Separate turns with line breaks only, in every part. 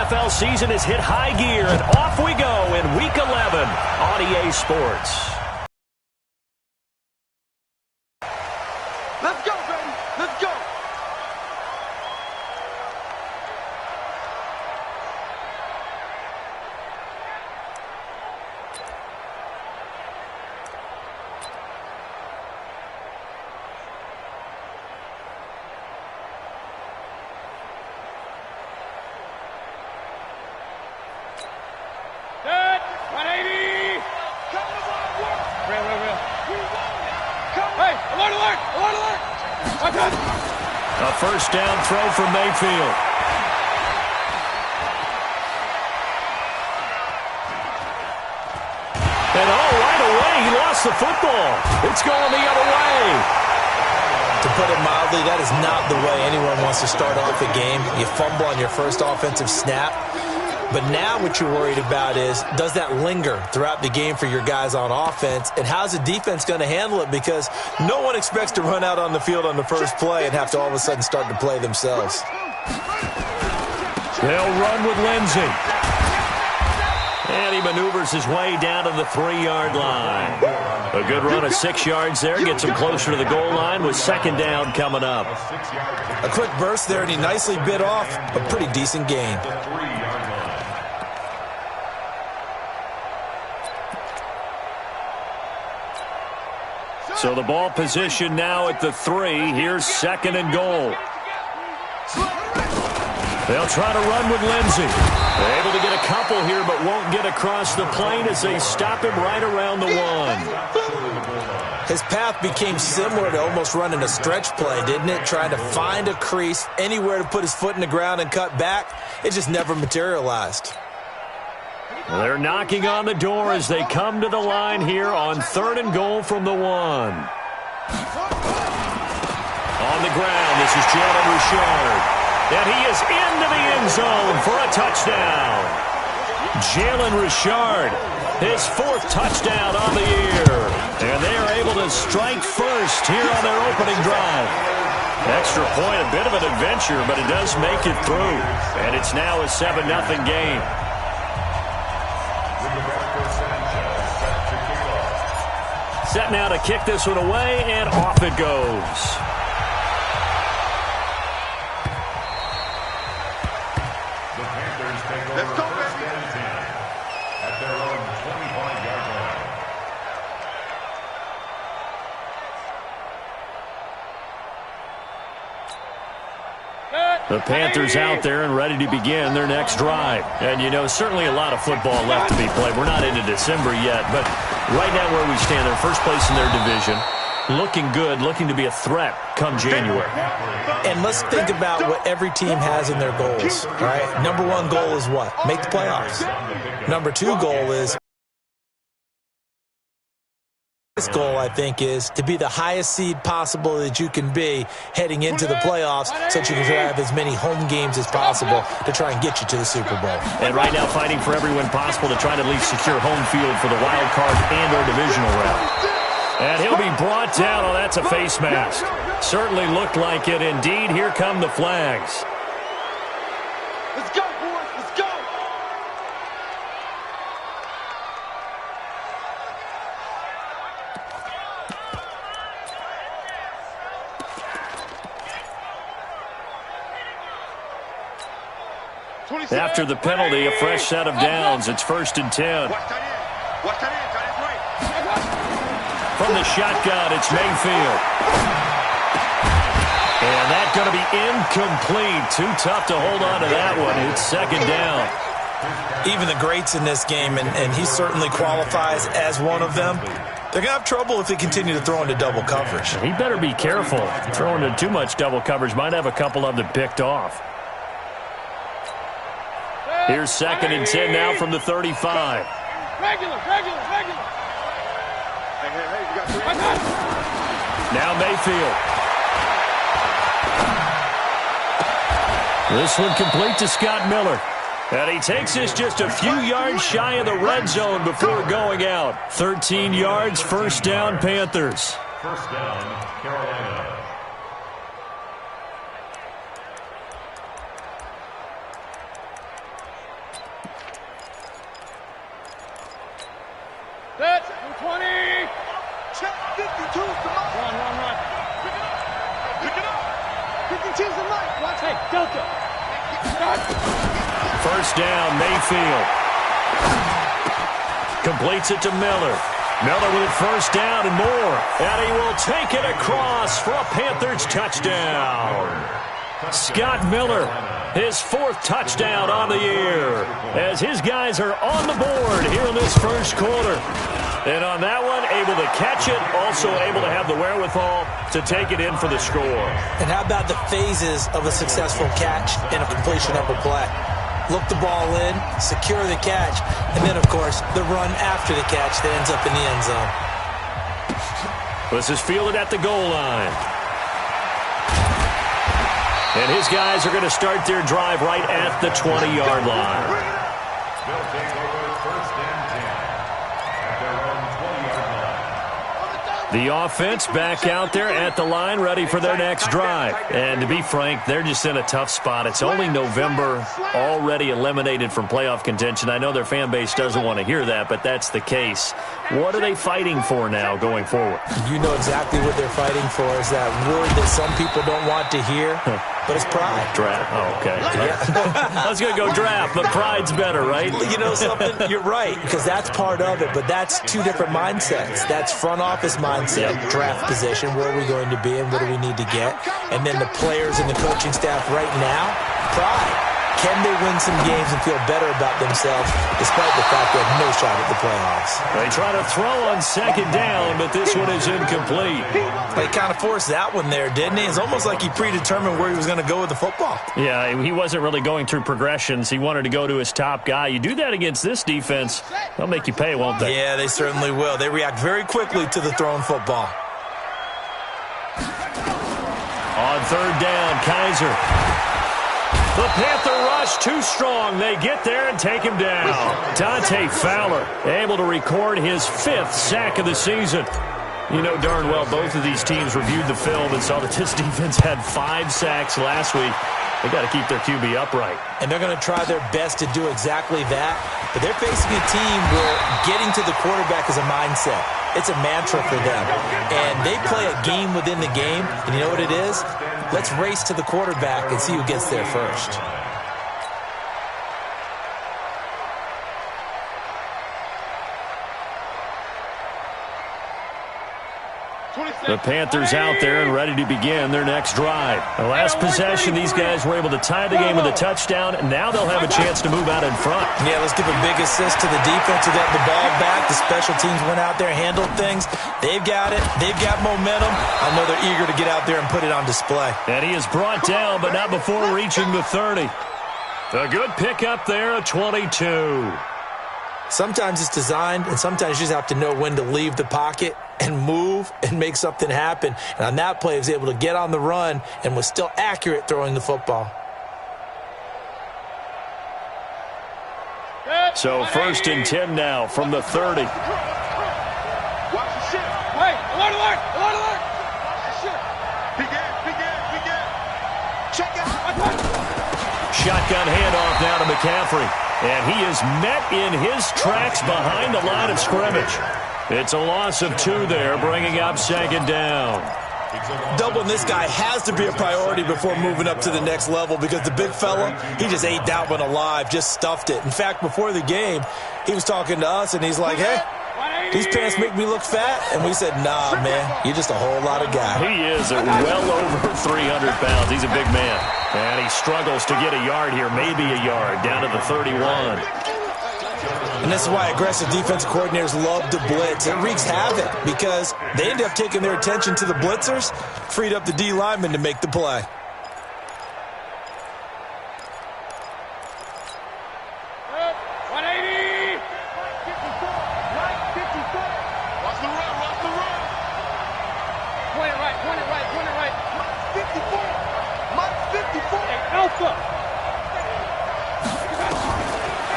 NFL season has hit high gear, and off we go in Week 11 on EA Sports.
Let's go, baby. Let's go. Set. 180. Come to work. Real. Hey, alert, alert, alert, alert! Watch out!
A first down throw for Mayfield. And right away, he lost the football. It's going the other way.
To put it mildly, that is not the way anyone wants to start off a game. You fumble on your first offensive snap. But now what you're worried about is, does that linger throughout the game for your guys on offense? And how's the defense going to handle it? Because no one expects to run out on the field on the first play and have to all of a sudden start to play themselves.
They'll run with Lindsey. And he maneuvers his way down to the 3-yard line. A good run of 6 yards there. Gets him closer to the goal line with second down coming up.
A quick burst there, and he nicely bit off a pretty decent gain.
So the ball position now at the 3. Here's second and goal. They'll try to run with Lindsey. They're able to get a couple here, but won't get across the plane as they stop him right around the 1.
His path became similar to almost running a stretch play, didn't it? Trying to find a crease, anywhere to put his foot in the ground and cut back. It just never materialized.
They're knocking on the door as they come to the line here on 3rd and goal from the 1. On the ground, this is Jalen Richard. And he is into the end zone for a touchdown. Jalen Richard, his 4th touchdown on the year. And they are able to strike first here on their opening drive. Extra point, a bit of an adventure, but it does make it through. And it's now a 7-0 game. Set now to kick this one away, and off it goes.
The Panthers take over first and 10 at their own 25-yard line.
The Panthers out there and ready to begin their next drive. And, you know, certainly a lot of football left to be played. We're not into December yet, but right now where we stand, they're first place in their division. Looking good, looking to be a threat come January.
And let's think about what every team has in their goals, right? Number 1 goal is what? Make the playoffs. Number 2 goal is... This goal, I think, is to be the highest seed possible that you can be heading into the playoffs so that you can have as many home games as possible to try and get you to the Super Bowl.
And right now fighting for every win possible to try to at least secure home field for the wild card and or divisional round. And he'll be brought down. Oh, that's a face mask. Certainly looked like it. Indeed, here come the flags.
Let's go, boys. Let's go.
After the penalty, a fresh set of downs. It's 1st and 10. From the shotgun, it's Mayfield. And that's going to be incomplete. Too tough to hold on to that one. It's second down.
Even the greats in this game, and he certainly qualifies as one of them, they're going to have trouble if they continue to throw into double coverage.
He better be careful. Throwing into too much double coverage might have a couple of them picked off. Here's 2nd and 10 now from the 35.
Regular.
Now Mayfield. This one complete to Scott Miller. And he takes this just a few yards shy of the red zone before going out. 13 yards, first down, Panthers.
First down, Carolina.
Set. 20.
Check 52's the mark.
Run.
Pick it up. 52's the mark. Watch.
Hey, Delta.
First down, Mayfield. Completes it to Miller. Miller with it first down and more. And he will take it across for a Panthers touchdown. Scott Miller, his 4th touchdown on the year, as his guys are on the board here in this first quarter. And on that one, able to catch it, also able to have the wherewithal to take it in for the score.
And how about the phases of a successful catch and a completion of a play? Look the ball in, secure the catch, and then, of course, the run after the catch that ends up in the end zone.
This is fielded at the goal line. And his guys are going to start their drive right at the 20-yard line.
They'll take over first and 10 at their own 20-yard line.
The offense back out there at the line, ready for their next drive. And to be frank, they're just in a tough spot. It's only November, already eliminated from playoff contention. I know their fan base doesn't want to hear that, but that's the case. What are they fighting for now going forward?
You know exactly what they're fighting for is that word that some people don't want to hear, but it's pride.
Draft. Oh, okay. I was going to go draft, but pride's better, right?
You know something? You're right, because that's part of it, but that's two different mindsets. That's front office mindset, draft position, where are we going to be and what do we need to get? And then the players and the coaching staff right now, pride. Can they win some games and feel better about themselves despite the fact they have no shot at the playoffs?
They try to throw on second down, but this one is incomplete.
They kind of forced that one there, didn't he? It's almost like he predetermined where he was going to go with the football.
Yeah, he wasn't really going through progressions. He wanted to go to his top guy. You do that against this defense, they'll make you pay, won't they?
Yeah, they certainly will. They react very quickly to the thrown football.
On third down, Kaiser. The Panther rush too strong. They get there and take him down. Dante Fowler able to record his 5th sack of the season. You know darn well both of these teams reviewed the film and saw that this defense had 5 sacks last week. They got to keep their QB upright.
And they're going to try their best to do exactly that. But they're facing a team where getting to the quarterback is a mindset. It's a mantra for them. And they play a game within the game. And you know what it is? Let's race to the quarterback and see who gets there first.
The Panthers out there and ready to begin their next drive. The last possession, these guys were able to tie the game with a touchdown. Now they'll have a chance to move out in front.
Yeah, let's give a big assist to the defense who got the ball back. The special teams went out there, handled things. They've got it. They've got momentum. I know they're eager to get out there and put it on display.
And he is brought down, but not before reaching the 30. A good pickup there, a 22.
Sometimes it's designed, and sometimes you just have to know when to leave the pocket and move and make something happen. And on that play, he was able to get on the run and was still accurate throwing the football.
So first and 10 now from the 30.
Watch the shit.
Hey, alert, alert, alert, alert.
Begin. Check out.
Shotgun handoff now to McCaffrey. And he is met in his tracks behind the line of scrimmage. It's a loss of 2 there, bringing up second down.
Doubling this guy has to be a priority before moving up to the next level because the big fella, he just ate that one alive, just stuffed it. In fact, before the game, he was talking to us, and he's like, hey, these pants make me look fat. And we said, nah, man, you're just a whole lot of guy.
He is well over 300 pounds. He's a big man. And he struggles to get a yard here, maybe a yard, down to the 31.
And this is why aggressive defensive coordinators love to blitz. It wreaks havoc because they end up taking their attention to the blitzers, freed up the D lineman to make the play.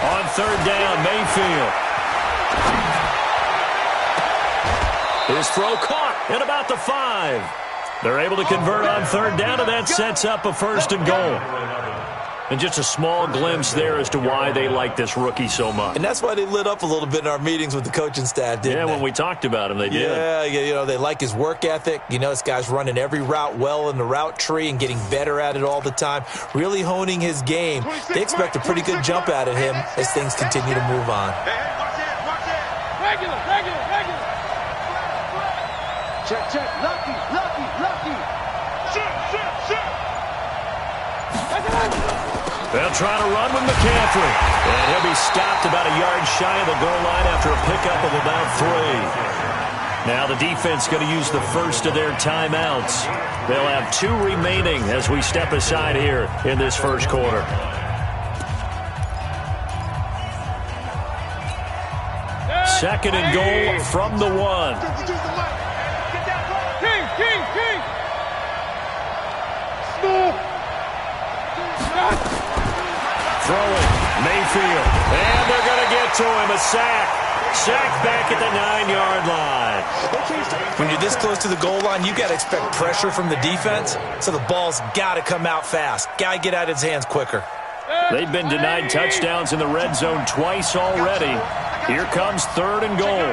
On third down, Mayfield. His throw caught at about the 5. They're able to convert on third down, and that sets up a first and goal. And just a small glimpse there as to why they like this rookie so much.
And that's why they lit up a little bit in our meetings with the coaching staff, didn't they?
Yeah, when we talked about him, they did.
Yeah, you know, they like his work ethic. You know, this guy's running every route well in the route tree and getting better at it all the time, really honing his game. They expect a pretty good jump out of him as things continue to move on.
Regular. Check. Lucky. Shit.
They'll try to run with McCaffrey. And he'll be stopped about a yard shy of the goal line after a pickup of about 3. Now the defense going to use the first of their timeouts. They'll have 2 remaining as we step aside here in this first quarter. Second and goal from the 1.
King.
Throwing, Mayfield. And they're going to get to him. A sack. Sack back at the 9-yard line.
When you're this close to the goal line, you got to expect pressure from the defense, so the ball's got to come out fast. Got to get out of his hands quicker.
They've been denied touchdowns in the red zone twice already. Here comes 3rd and goal.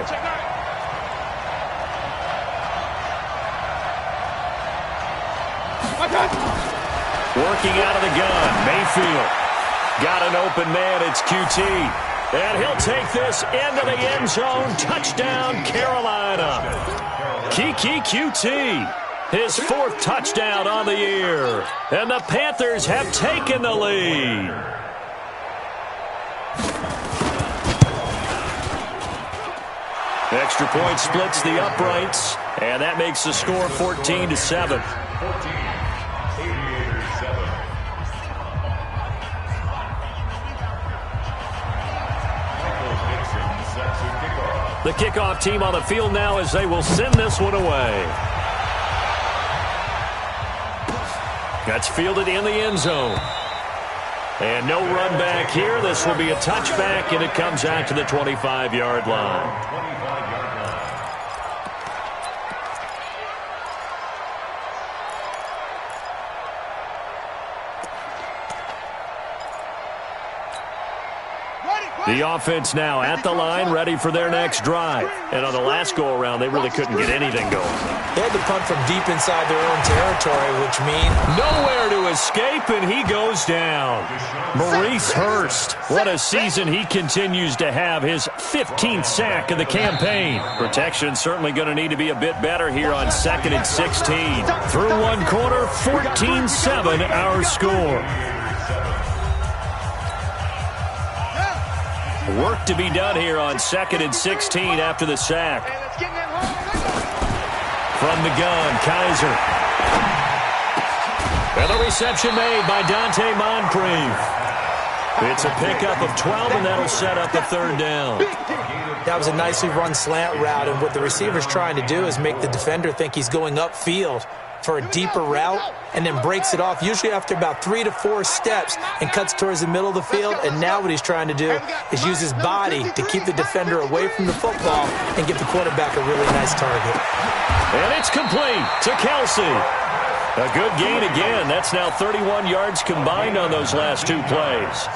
Working out of the gun, Mayfield. Got an open man, it's QT. And he'll take this into the end zone. Touchdown, Carolina. Kiki QT. His 4th touchdown on the year. And the Panthers have taken the lead. Extra point splits the uprights. And that makes the score 14-7. The kickoff team on the field now as they will send this one away. That's fielded in the end zone. And no run back here. This will be a touchback, and it comes out to the 25-yard line. The offense now at the line, ready for their next drive. And on the last go-around, they really couldn't get anything going.
They had to punt from deep inside their own territory, which means
nowhere to escape, and he goes down. Maurice Hurst, what a season he continues to have. His 15th sack of the campaign. Protection certainly going to need to be a bit better here on 2nd and 16. Through one quarter, 14-7 our score. Work to be done here on 2nd and 16 after the sack. From the gun, Kaiser. And the reception made by Dante Moncrief. It's a pickup of 12, and that'll set up a 3rd down.
That was a nicely run slant route, and what the receiver's trying to do is make the defender think he's going upfield for a deeper route, and then breaks it off, usually after about 3 to 4 steps, and cuts towards the middle of the field. And now what he's trying to do is use his body to keep the defender away from the football and give the quarterback a really nice target.
And it's complete to Kelsey. A good gain again. That's now 31 yards combined on those last 2 plays.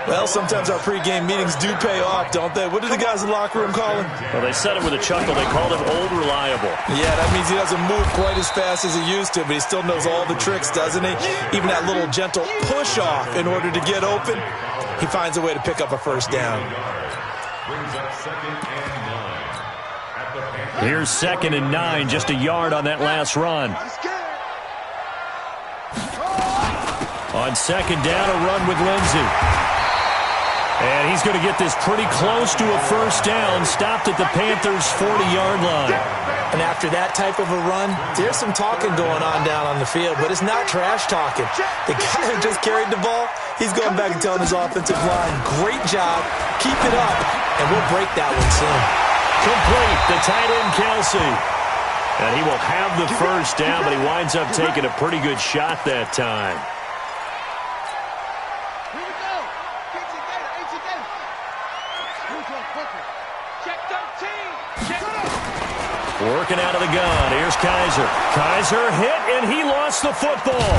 Well, sometimes our pregame meetings do pay off, don't they? What do the guys in the locker room call him?
Well, they said it with a chuckle. They called him Old Reliable.
Yeah, that means he doesn't move quite as fast as he used to, but he still knows all the tricks, doesn't he? Even that little gentle push-off in order to get open, he finds a way to pick up a 1st down.
Here's 2nd and 9, just a yard on that last run. On 2nd down, a run with Lindsey. And he's going to get this pretty close to a 1st down, stopped at the Panthers' 40-yard line.
And after that type of a run, there's some talking going on down on the field, but it's not trash talking. The guy who just carried the ball, he's going back and telling his offensive line, great job, keep it up, and we'll break that one soon.
Complete, the tight end Kelsey. And he will have the 1st down, but he winds up taking a pretty good shot that time. Working out of the gun. Here's Kaiser. Kaiser hit, and he lost the football.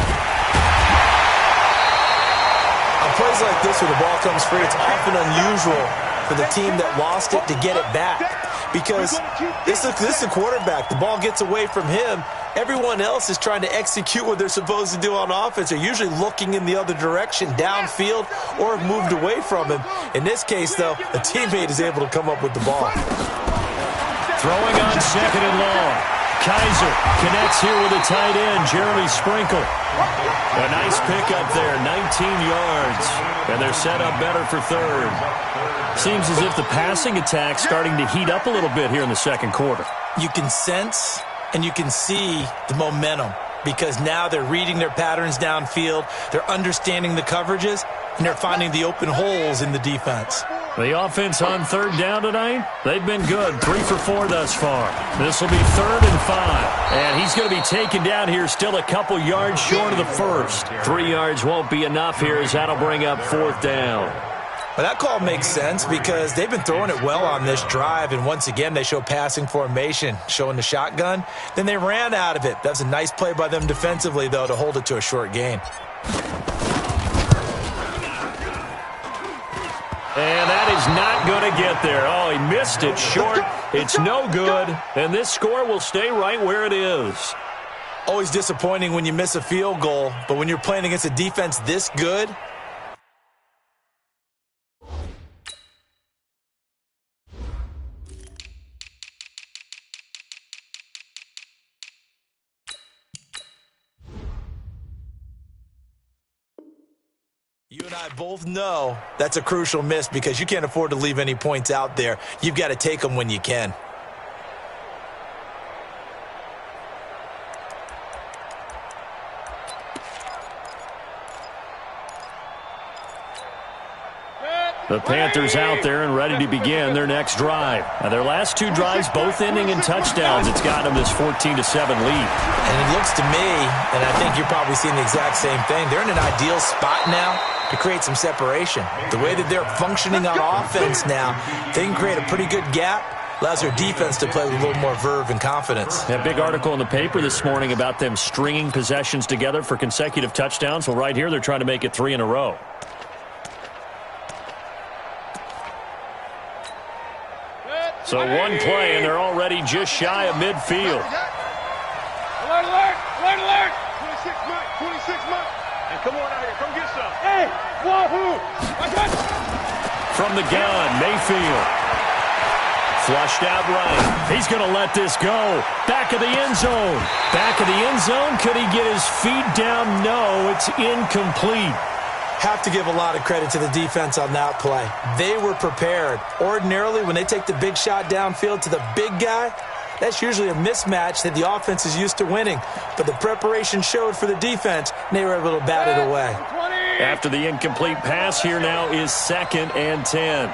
On plays like this where the ball comes free, it's often unusual for the team that lost it to get it back. Because this is the quarterback. The ball gets away from him. Everyone else is trying to execute what they're supposed to do on offense. They're usually looking in the other direction, downfield, or have moved away from him. In this case, though, a teammate is able to come up with the ball.
Throwing on second and long. Kaiser connects here with a tight end, Jeremy Sprinkle. A nice pickup there, 19 yards. And they're set up better for third. Seems as if the passing attack's starting to heat up a little bit here in the second quarter.
You can sense and you can see the momentum because now they're reading their patterns downfield, they're understanding the coverages, and they're finding the open holes in the defense.
The offense on third down tonight, they've been good. 3 for 4 thus far. This will be 3rd and 5. And he's going to be taken down here still a couple yards short of the first. 3 yards won't be enough here as that'll bring up 4th down.
Well, that call makes sense because they've been throwing it well on this drive, and once again they show passing formation, showing the shotgun. Then they ran out of it. That was a nice play by them defensively, though, to hold it to a short gain.
And that is not going to get there. Oh, he missed it short. It's no good, and this score will stay right where it is.
Always disappointing when you miss a field goal, but when you're playing against a defense this good, you and I both know that's a crucial miss because you can't afford to leave any points out there. You've got to take them when you can.
The Panthers out there and ready to begin their next drive. Now, their last 2 drives, both ending in touchdowns. It's got them this 14-7 lead.
And it looks to me, and I think you're probably seeing the exact same thing, they're in an ideal spot now to create some separation. The way that they're functioning on offense now, they can create a pretty good gap. Allows their defense to play with a little more verve and confidence.
That big article in the paper this morning about them stringing possessions together for consecutive touchdowns. Well, right here, they're trying to make it 3 in a row. So one play, and they're already just shy of midfield.
Alert, alert, alert, alert. 26 Mike, 26 Mike. Hey, come on out here, come get some. Hey, wahoo.
From the gun, Mayfield. Flushed out right. He's going to let this go. Back of the end zone. Back of the end zone. Could he get his feet down? No, it's incomplete.
Have to give a lot of credit to the defense on that play. They were prepared. Ordinarily, when they take the big shot downfield to the big guy, that's usually a mismatch that the offense is used to winning. But the preparation showed for the defense, and they were able to bat it away.
After the incomplete pass, here now is 2nd and 10.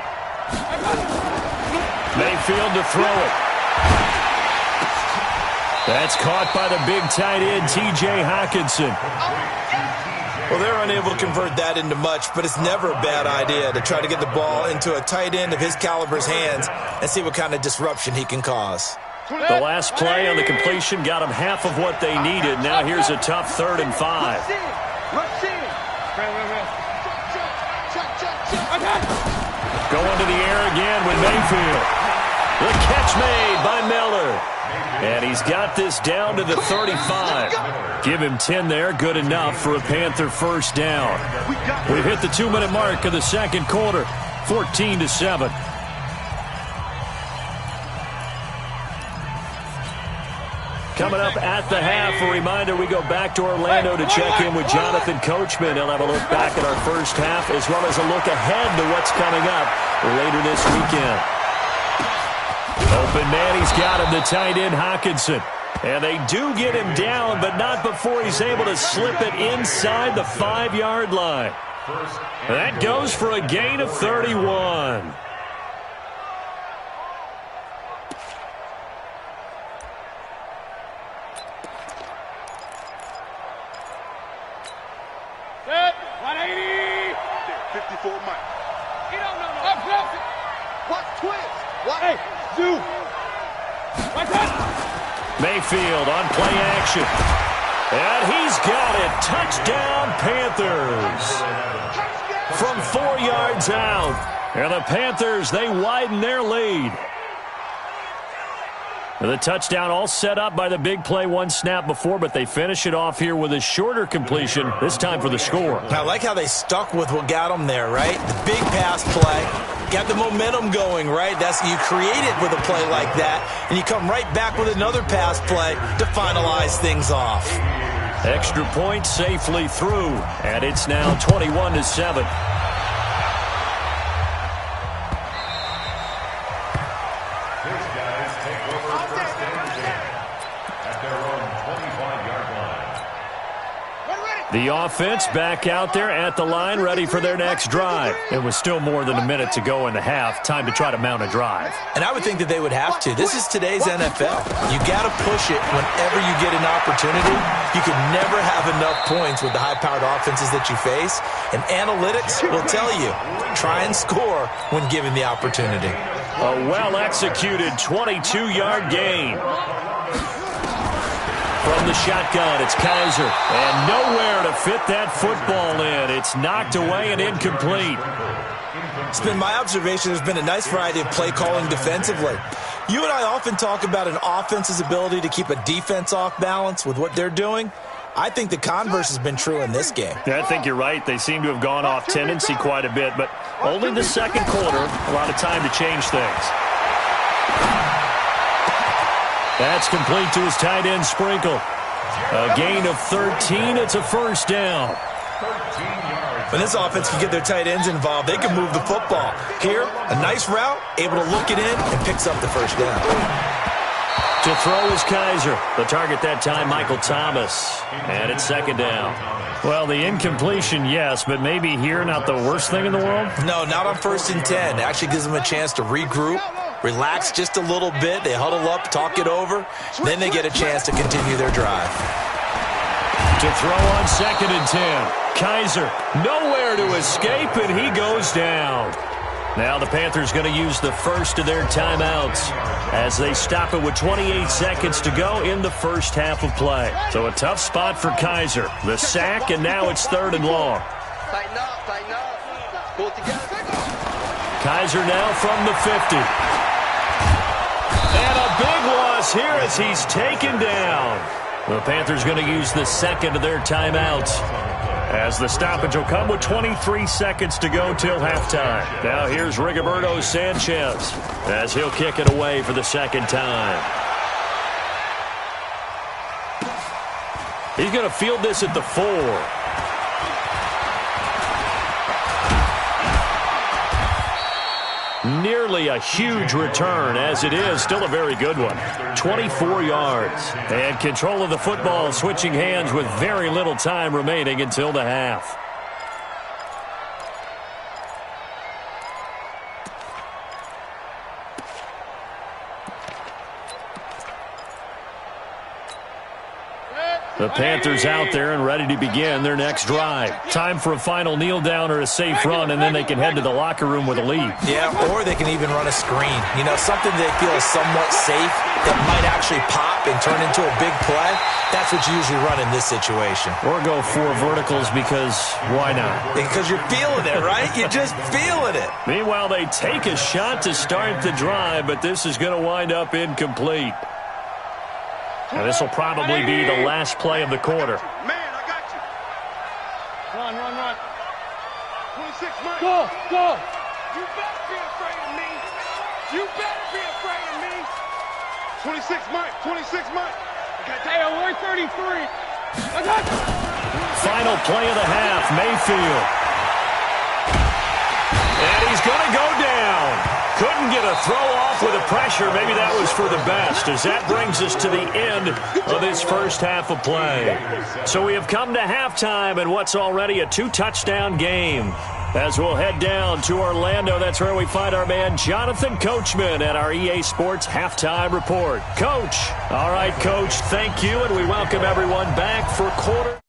Mayfield to throw it. That's caught by the big tight end, T.J. Hawkinson.
Well, they're unable to convert that into much, but it's never a bad idea to try to get the ball into a tight end of his caliber's hands and see what kind of disruption he can cause.
The last play on the completion got them half of what they needed. Now here's a tough 3rd and 5. Going to the air again with Mayfield. The catch made by Miller. And he's got this down to the 35. Give him 10 there. Good enough for a Panther first down. We've hit the 2-minute mark of the second quarter. 14-7. Coming up at the half, a reminder, we go back to Orlando to check in with Jonathan Coachman. He'll have a look back at our first half as well as a look ahead to what's coming up later this weekend. Open man, he's got him, the tight end Hawkinson. And they do get him down, but not before he's able to slip it inside the 5-yard line. That goes for a gain of 31.
Set, 180. 54 Mike. You don't know. What twist? What? Hey, do. What's that?
Mayfield on play action. And he's got it. Touchdown, Panthers.
Touchdown.
from 4 yards out. And the Panthers, they widen their lead. The touchdown all set up by the big play one snap before, but they finish it off here with a shorter completion, this time for the score.
I like how they stuck with what got them there, right? The big pass play, got the momentum going, right? That's you create it with a play like that, and you come right back with another pass play to finalize things off.
Extra point safely through, and it's now 21-7. The offense back out there at the line, ready for their next drive. It was still more than a minute to go in the half. Time to try to mount a drive.
And I would think that they would have to. This is today's NFL. You got to push it whenever you get an opportunity. You can never have enough points with the high-powered offenses that you face. And analytics will tell you, try and score when given the opportunity.
A well-executed 22-yard gain. From the shotgun, it's Kaiser. And nowhere to fit that football in. It's knocked away and incomplete.
It's been my observation there's been a nice variety of play calling defensively. You and I often talk about an offense's ability to keep a defense off balance with what they're doing. I think the converse has been true in this game.
Yeah, I think you're right. They seem to have gone off tendency quite a bit, but only the second quarter, a lot of time to change things. That's complete to his tight end, Sprinkle. A gain of 13. It's a first down.
When this offense can get their tight ends involved, they can move the football. Here, a nice route, able to look it in, and picks up the first down.
To throw is Kaiser. The target that time, Michael Thomas. And it's second down. Well, the incompletion, yes, but maybe here not the worst thing in the world?
No, not on 1st and 10. It actually gives them a chance to regroup, relax just a little bit. They huddle up, talk it over. Then they get a chance to continue their drive.
To throw on 2nd and 10. Kaiser, nowhere to escape, and he goes down. Now the Panthers going to use the first of their timeouts as they stop it with 28 seconds to go in the first half of play. So a tough spot for Kaiser. The sack, and now it's 3rd and long.
Tighten up, tighten up. Pull it together.
Kaiser now from the 50. And a big loss here as he's taken down. The Panthers going to use the second of their timeouts, as the stoppage will come with 23 seconds to go till halftime. Now here's Rigoberto Sanchez as he'll kick it away for the second time. He's going to field this at the 4. Nearly a huge return, as it is still a very good one. 24 yards. And control of the football switching hands with very little time remaining until the half. The Panthers out there and ready to begin their next drive. Time for a final kneel down or a safe run, and then they can head to the locker room with a lead.
Yeah, or they can even run a screen. You know, something they feel is somewhat safe that might actually pop and turn into a big play. That's what you usually run in this situation.
Or go 4 verticals because why not?
Because you're feeling it, right? You're just feeling it.
Meanwhile, they take a shot to start the drive, but this is going to wind up incomplete. And this will probably be the last play of the quarter.
Man, I got you.
Run, run, run.
26 Mike.
Go, go.
You better be afraid of me. You better be afraid of me. 26 Mike. 26 Mike.
Hey, we're 33. I got you.
Final play of the half, Mayfield. And he's going to go down. Couldn't get a throw off with the pressure. Maybe that was for the best, as that brings us to the end of this first half of play. So we have come to halftime in what's already a 2-touchdown game. As we'll head down to Orlando, that's where we find our man Jonathan Coachman at our EA Sports Halftime Report. Coach. All right, Coach, thank you, and we welcome everyone back for quarter.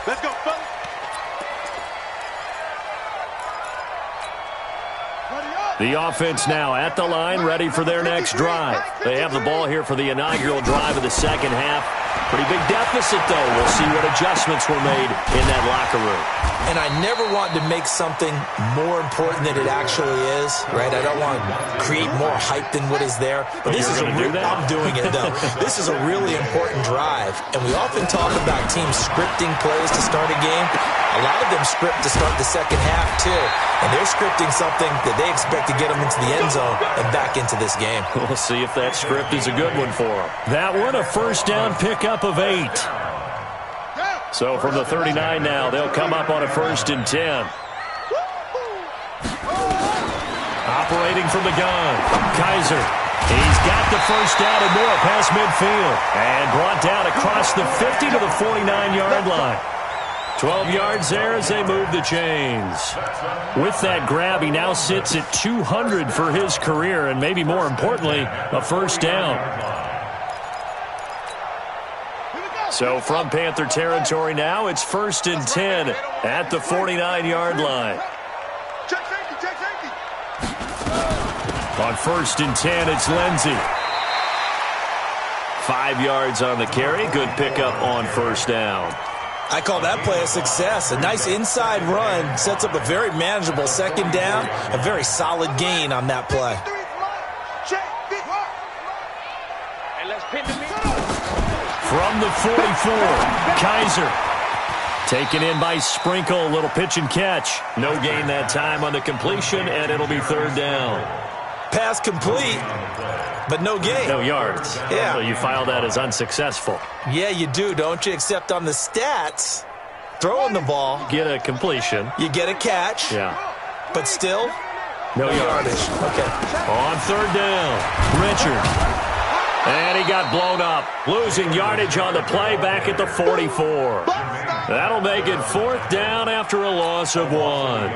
Let's go, fellas. Ready up.
The offense now at the line, ready for their next drive. They have the ball here for the inaugural drive of the second half. Pretty big deficit, though. We'll see what adjustments were made in that locker room.
And I never want to make something more important than it actually is, right? I don't want to create more hype than what is there. But this is I'm doing it, though. This is a really important drive. And we often talk about teams scripting plays to start a game. A lot of them script to start the second half, too. And they're scripting something that they expect to get them into the end zone and back into this game.
We'll see if that script is a good one for them. That one, a first down pickup of 8. So from the 39 now, they'll come up on a 1st and 10. Operating from the gun, Kaiser. He's got the first down and more past midfield. And brought down across the 50 to the 49-yard line. 12 yards there as they move the chains. With that grab, he now sits at 200 for his career, and maybe more importantly, a first down. So from Panther territory now, it's 1st and 10 at the 49-yard line. On 1st and 10, it's Lindsey. 5 yards on the carry. Good pickup on first down.
I call that play a success. A nice inside run sets up a very manageable second down. A very solid gain on that play.
From the 44, Kaiser. Taken in by Sprinkle. A little pitch and catch. No gain that time on the completion, and it'll be 3rd down.
Pass complete, but no gain.
No yards.
Yeah.
So you file that as unsuccessful.
Yeah, you do, don't you? Except on the stats, throwing the ball.
Get a completion.
You get a catch.
Yeah.
But still,
no yardage.
Okay.
On 3rd down, Richard. And he got blown up. Losing yardage on the play back at the 44. That'll make it 4th down after a loss of 1.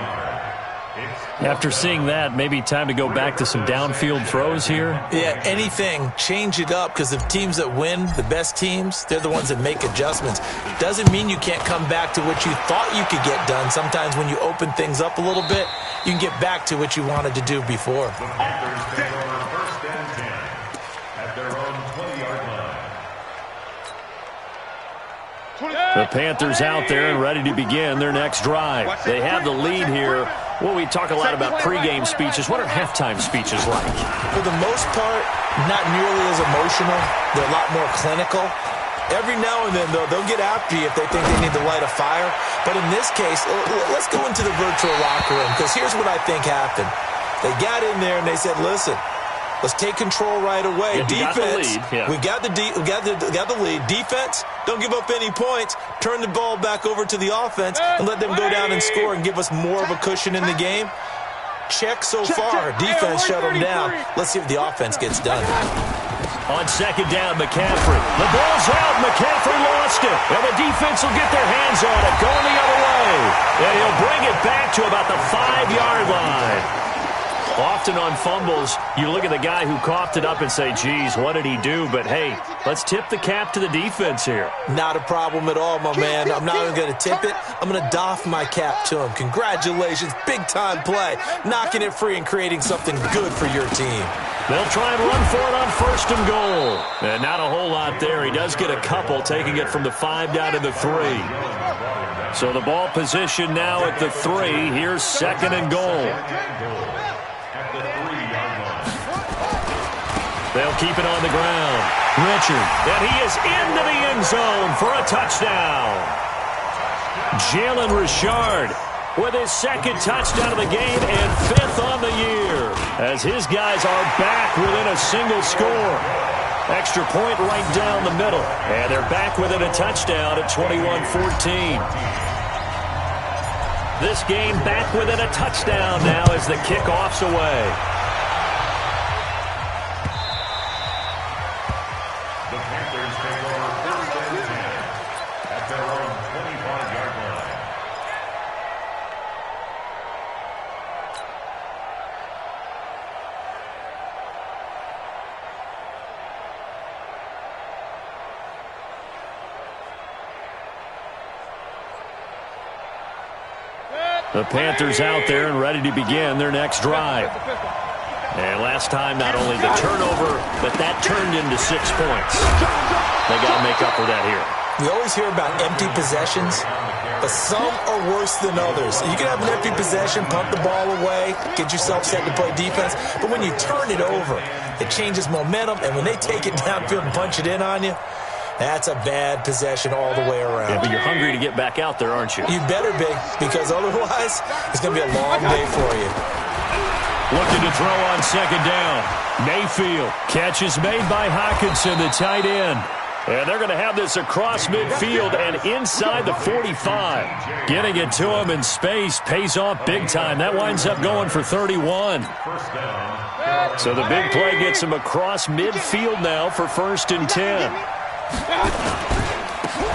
After seeing that, maybe time to go back to some downfield throws here.
Yeah, anything. Change it up, because the teams that win, the best teams, they're the ones that make adjustments. Doesn't mean you can't come back to what you thought you could get done. Sometimes when you open things up a little bit, you can get back to what you wanted to do before.
The Panthers out there and ready to begin their next drive. They have the lead here. Well, we talk a lot about pregame speeches. What are halftime speeches like?
For the most part, not nearly as emotional. They're a lot more clinical. Every now and then, though, they'll get after you if they think they need to light a fire. But in this case, let's go into the virtual locker room, because here's what I think happened. They got in there and they said, listen, let's take control right away.
Yeah,
defense,
we
got the lead. Defense, don't give up any points. Turn the ball back over to the offense and let them go down and score and give us more of a cushion in the game. Check so far. Defense shut them down. Let's see if the offense gets done.
On 2nd down, McCaffrey. The ball's out. McCaffrey lost it. And the defense will get their hands on it. Going the other way. And he'll bring it back to about the 5-yard line. Often on fumbles, you look at the guy who coughed it up and say, geez, what did he do? But, hey, let's tip the cap to the defense here.
Not a problem at all, my man. I'm not even going to tip it. I'm going to doff my cap to him. Congratulations. Big-time play. Knocking it free and creating something good for your team.
They'll try and run for it on 1st and goal. And not a whole lot there. He does get a couple, taking it from the 5 down to the 3. So the ball position now at the 3. Here's 2nd and goal. They'll keep it on the ground. Richard, and he is into the end zone for a touchdown. Jalen Richard with his 2nd touchdown of the game and 5th on the year, as his guys are back within a single score. Extra point right down the middle, and they're back within a touchdown at 21-14. This game back within a touchdown now as the kickoff's away.
The Panthers take over 1st and 10 at their own 25-yard line.
The Panthers out there and ready to begin their next drive. And last time, not only the turnover, but that turned into 6 points. They got to make up for that here.
We always hear about empty possessions, but some are worse than others. You can have an empty possession, pump the ball away, get yourself set to play defense, but when you turn it over, it changes momentum, and when they take it downfield and punch it in on you, that's a bad possession all the way around.
Yeah, but you're hungry to get back out there, aren't you?
You better be, because otherwise, it's going to be a long day for you.
Looking to throw on second down. Mayfield. Catch is made by Hockenson, the tight end. And they're going to have this across midfield and inside the 45. Getting it to him in space pays off big time. That winds up going for 31. So the big play gets him across midfield now for 1st and 10.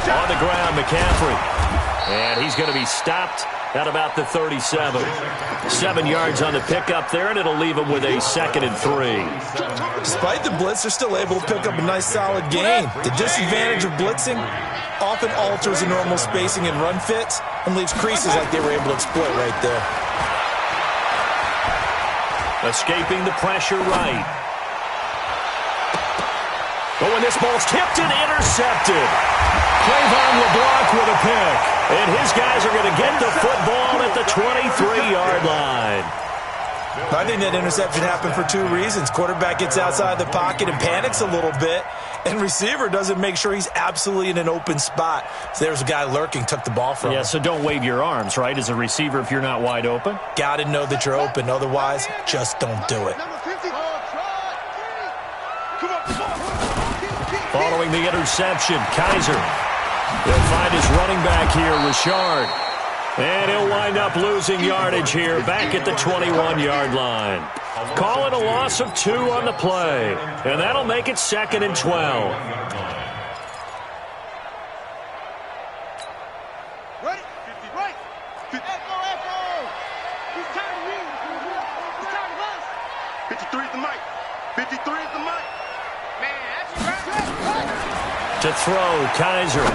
On the ground, McCaffrey. And he's going to be stopped at about the 37. 7 yards on the pickup there, and it'll leave him with a 2nd and 3.
Despite the blitz, they're still able to pick up a nice, solid gain. The disadvantage of blitzing often alters the normal spacing and run fits and leaves creases like they were able to exploit right there.
Escaping the pressure right. Oh, and this ball's tipped and intercepted. Clavon LeBlanc with a pick. And his guys are going to get the football at the 23-yard line.
I think that interception happened for 2 reasons. Quarterback gets outside the pocket and panics a little bit, and receiver doesn't make sure he's absolutely in an open spot. So there's a guy lurking, took the ball from him.
Yeah, so don't wave your arms, right, as a receiver if you're not wide open?
Got to know that you're open. Otherwise, just don't do it.
Following the interception, Kaiser. He'll find his running back here, Richard. And he'll wind up losing yardage here back at the 21-yard line. Call it a loss of 2 on the play. And that'll make it 2nd and 12.
Right. Echo. He's tired of you. He's tired of us. 53 is the mic. 53 is the mic. Man, that's right.
To throw, Kaiser.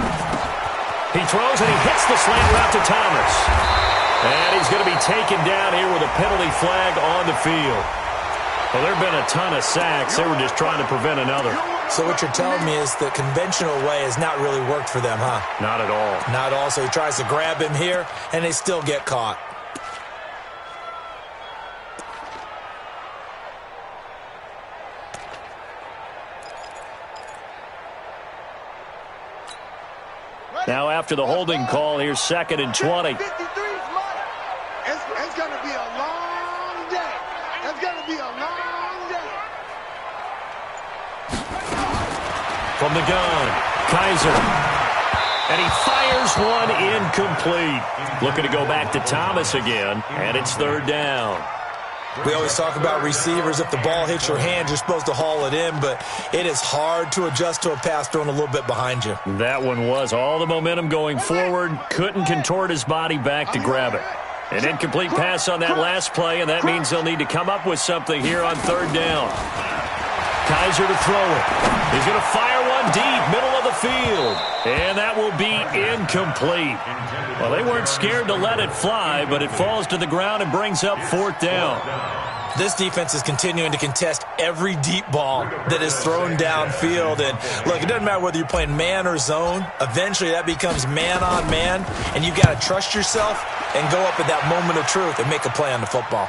He throws and he hits the slant route to Thomas. And he's going to be taken down here with a penalty flag on the field. Well, there have been a ton of sacks. They were just trying to prevent another.
So what you're telling me is the conventional way has not really worked for them, huh?
Not at all.
Not at all. So he tries to grab him here, and they still get caught.
Now after the holding call, here's 2nd and 20.
53 is mine. It's going to be a long day. It's going to be a long day.
From the gun, Kaiser. And he fires one incomplete. Looking to go back to Thomas again, and it's 3rd down.
We always talk about receivers. If the ball hits your hand, you're supposed to haul it in, but it is hard to adjust to a pass thrown a little bit behind you.
That one was all the momentum going forward. Couldn't contort his body back to grab it. An incomplete pass on that last play, and that means they'll need to come up with something here on 3rd down. Kaiser to throw it. He's going to fire one deep, middle of the field. And that will be incomplete. Well, they weren't scared to let it fly, but it falls to the ground and brings up 4th down.
This defense is continuing to contest every deep ball that is thrown downfield. And, look, it doesn't matter whether you're playing man or zone. Eventually, that becomes man-on-man, and you've got to trust yourself and go up at that moment of truth and make a play on the football.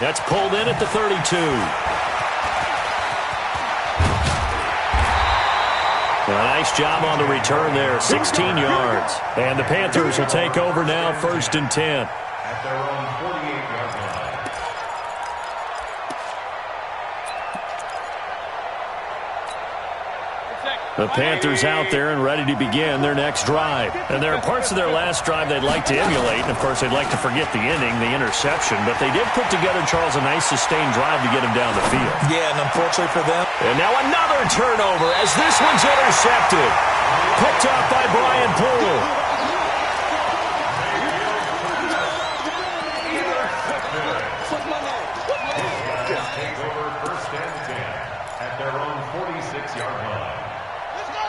That's pulled in at the 32. A nice job on the return there, 16 yards. And the Panthers will take over now, 1st and 10.
At their own 48-yard line.
The Panthers out there and ready to begin their next drive. And there are parts of their last drive they'd like to emulate. And, of course, they'd like to forget the inning, the interception. But they did put together, Charles, a nice sustained drive to get him down the field.
Yeah, and unfortunately for them.
And now another turnover as this one's intercepted. Picked up by Brian Poole.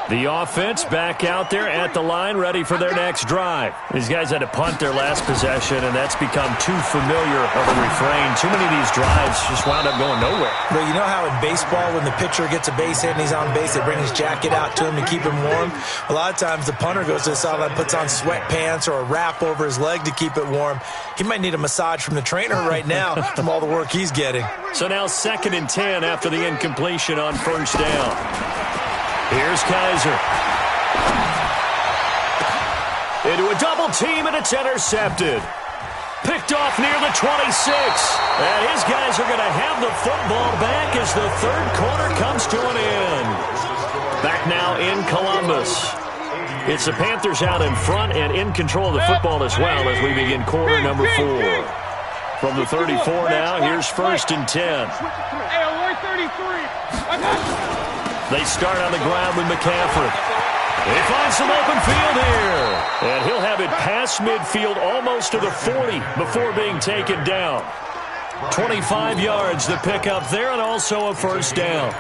The The offense back out there at the line, ready for their next drive. These guys had to punt their last possession, and that's become too familiar of a refrain. Too many of these drives just wound up going nowhere.
Well, you know how in baseball, when the pitcher gets a base hit and he's on base, they bring his jacket out to him to keep him warm? A lot of times the punter goes to the sideline, puts on sweatpants or a wrap over his leg to keep it warm. He might need a massage from the trainer right now from all the work he's getting.
So now 2nd and 10 after the incompletion on first down. Here's Kaiser. Into a double team, and it's intercepted. Picked off near the 26. And his guys are going to have the football back as the third quarter comes to an end. Back now in Columbus. It's the Panthers out in front and in control of the football as well as we begin quarter number 4. From the 34 now, here's 1st and 10.
Hey, alert 33.
They start on the ground with McCaffrey. They find some open field here. And he'll have it past midfield almost to the 40 before being taken down. 25 yards to pick up there and also a first down.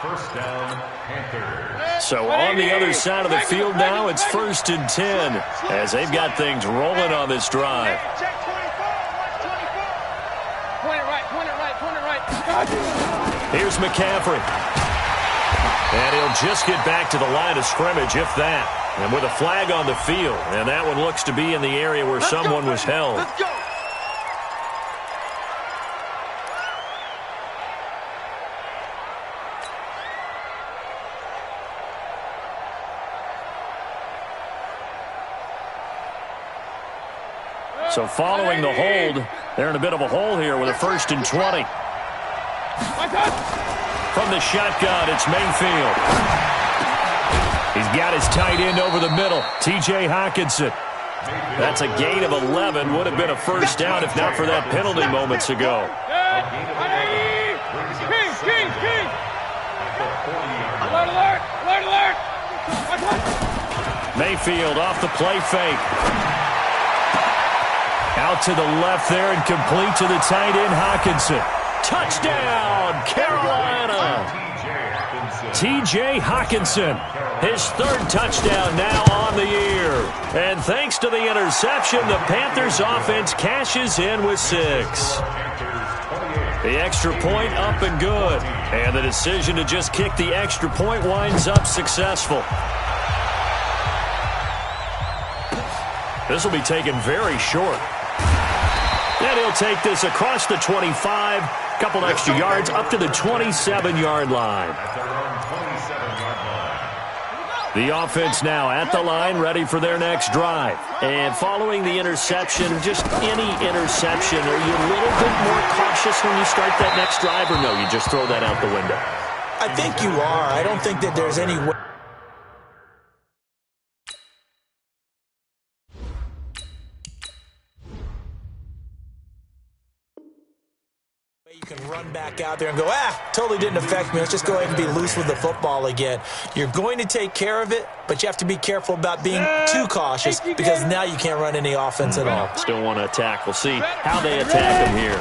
First down, Panthers.
So on the other side of the field now, it's 1st and 10 as they've got things rolling on this drive.
Check 24. 24. Point it right.
Here's McCaffrey. And he'll just get back to the line of scrimmage, if that. And with a flag on the field. And that one looks to be in the area where someone was held.
Let's go.
So following the hold, they're in a bit of a hole here with a 1st and 20. From the shotgun, it's Mayfield. He's got his tight end over the middle, T.J. Hockenson. That's a gain of 11. Would have been a first down if not for that penalty moments ago.
King. Alert.
Mayfield off the play fake. Out to the left there and complete to the tight end, Hockenson. Touchdown, Carolina! T.J. Hockenson, his 3rd touchdown now on the year. And thanks to the interception, the Panthers offense cashes in with 6. The extra point up and good. And the decision to just kick the extra point winds up successful. This will be taken very short. And he'll take this across the 25, couple extra yards up to the 27-yard line. The offense now at the line, ready for their next drive. And following the interception, just any interception, are you a little bit more cautious when you start that next drive, or no, you just throw that out the window?
I think you are. I don't think that there's any way. You can run back out there and go, totally didn't affect me. Let's just go ahead and be loose with the football again. You're going to take care of it, but you have to be careful about being too cautious because now you can't run any offense at all.
Still want to attack. We'll see how they attack him here.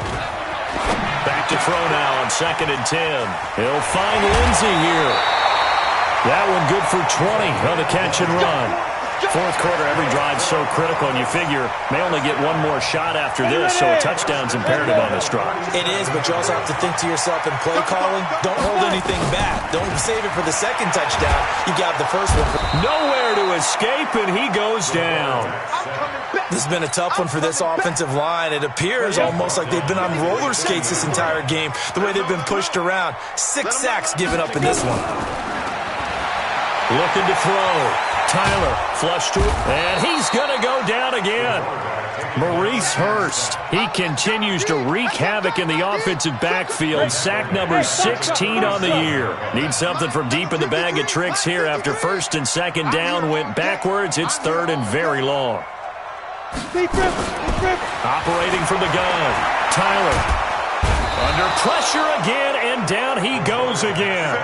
Back to throw now on 2nd and 10. He'll find Lindsey here. That one good for 20 on the catch and run. 4th quarter, every drive's so critical, and you figure may only get one more shot after this, so a touchdown's imperative on this drive.
It is, but you also have to think to yourself in play calling, don't hold anything back. Don't save it for the 2nd touchdown. You got the first one.
Nowhere to escape, and he goes down.
This has been a tough one for this offensive line. It appears almost like they've been on roller skates this entire game, the way they've been pushed around. 6 sacks given up in this one.
Looking to throw. Tyler, flush to it, and he's going to go down again. Maurice Hurst, he continues to wreak havoc in the offensive backfield. Sack number 16 on the year. Needs something from deep in the bag of tricks here after 1st and 2nd down went backwards. It's 3rd and very long. Operating from the gun, Tyler. Under pressure again, and down he goes again.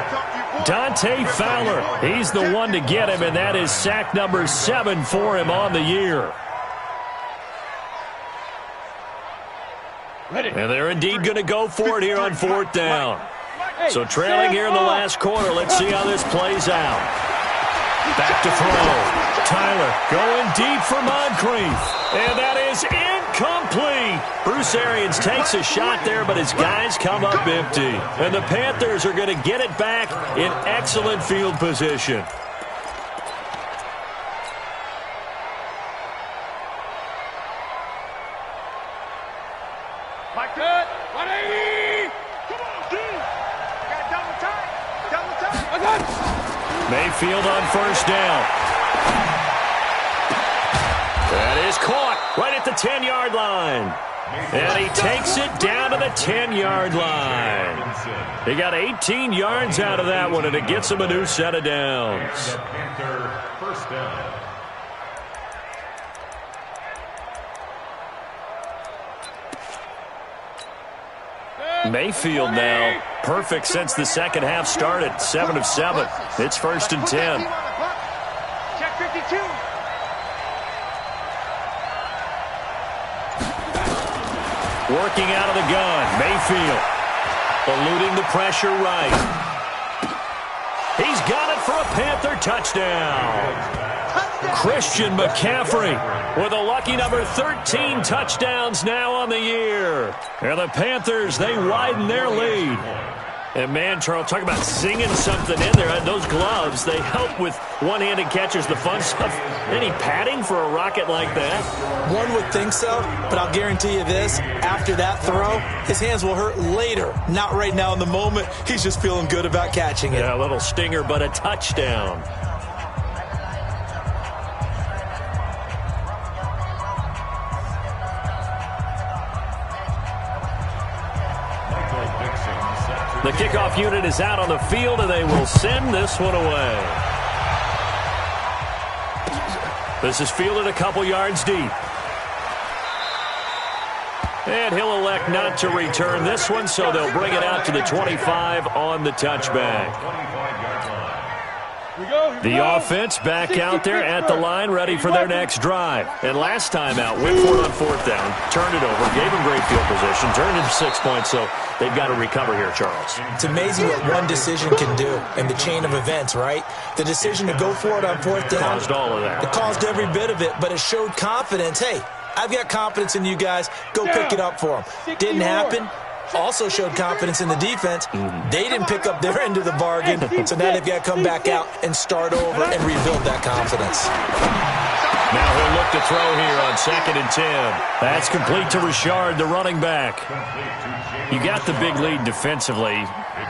Dante Fowler, he's the one to get him, and that is sack number 7 for him on the year. And they're indeed going to go for it here on 4th down. So trailing here in the last quarter. Let's see how this plays out. Back to throw. Tyler going deep for Moncrief. And that is incomplete. Bruce Arians takes a shot there, but his guys come up empty. And the Panthers are going to get it back in excellent field position.
Mike, good. 180.
Come on, dude. I got double time. Double time.
Mayfield on first down. That is caught right at the 10-yard line. And he takes it down to the 10-yard line. He got 18 yards out of that one, and it gets him a new set of downs.
Panther first down.
Mayfield now perfect since the second half started. 7 of 7. It's 1st and 10.
Check 52.
Working out of the gun. Mayfield eluding the pressure right. He's got it for a Panther touchdown. Christian McCaffrey with a lucky number 13 touchdowns now on the year. And the Panthers, they widen their lead. And man, Charles, talk about singing something in there. Those gloves, they help with one-handed catches, the fun stuff. Any padding for a rocket like that?
One would think so, but I'll guarantee you this. After that throw, his hands will hurt later. Not right now in the moment. He's just feeling good about catching it.
Yeah, a little stinger, but a touchdown. The kickoff unit is out on the field, and they will send this one away. This is fielded a couple yards deep. And he'll elect not to return this one, so they'll bring it out to the 25 on the touchback. The offense back out there at the line, ready for their next drive. And last time out, went for it on 4th down, turned it over, gave them great field position, turned it 6 points, so they've got to recover here, Charles.
It's amazing what one decision can do in the chain of events, right? The decision to go for it on 4th down.
Caused all of that.
It caused every bit of it, but it showed confidence. Hey, I've got confidence in you guys. Go pick it up for them. Didn't happen. Also showed confidence in the defense. They didn't pick up their end of the bargain, so now they've got to come back out and start over and rebuild that confidence.
Now he'll look to throw here on 2nd and 10. That's complete to Richard, the running back. You got the big lead defensively,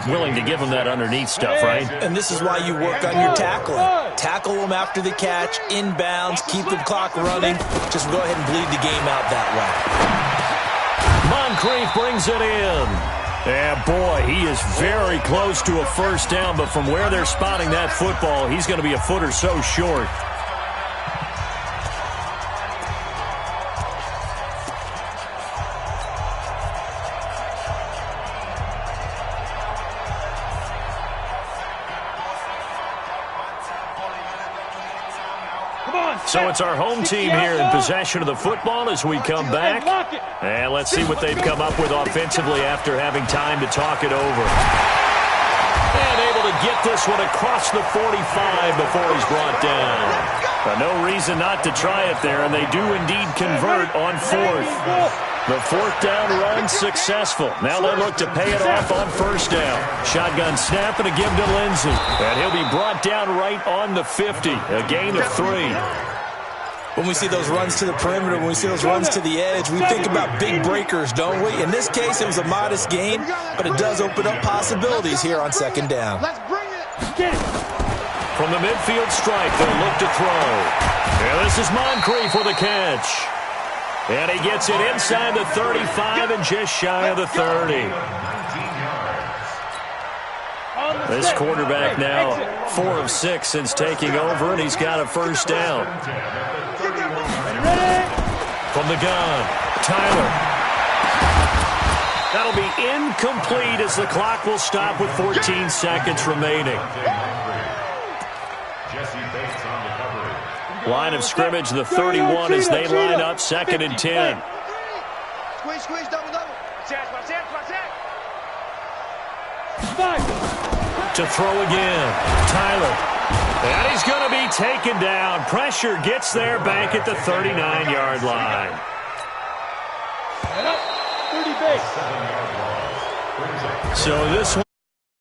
willing to give him that underneath stuff, right?
And this is why you work on your tackling. Tackle them after the catch, inbounds, keep the clock running. Just go ahead and bleed the game out that way.
Moncrief brings it in. Yeah, boy, he is very close to a first down, but from where they're spotting that football, he's going to be a foot or so short. So it's our home team here in possession of the football as we come back. And let's see what they've come up with offensively after having time to talk it over. And able to get this one across the 45 before he's brought down. No reason not to try it there, and they do indeed convert on 4th. The 4th down run successful. Now they look to pay it off on 1st down. Shotgun snap and a give to Lindsey. And he'll be brought down right on the 50. A gain of 3.
When we see those runs to the perimeter, when we see those runs to the edge, we think about big breakers, don't we? In this case, it was a modest gain, but it does open up possibilities here on 2nd down.
Let's bring it.
From the midfield stripe, they'll look to throw. And this is Moncrief with a catch. And he gets it inside the 35 and just shy of the 30. This quarterback now 4 of 6 since taking over, and he's got a first down. From the gun, Tyler. That'll be incomplete as the clock will stop with 14 seconds remaining. Line of scrimmage, the 31 as they line up 2nd and 10.
Squeeze, double.
To throw again. Tyler. And he's going to be taken down. Pressure gets there back at the 39-yard line.
30 base.
So this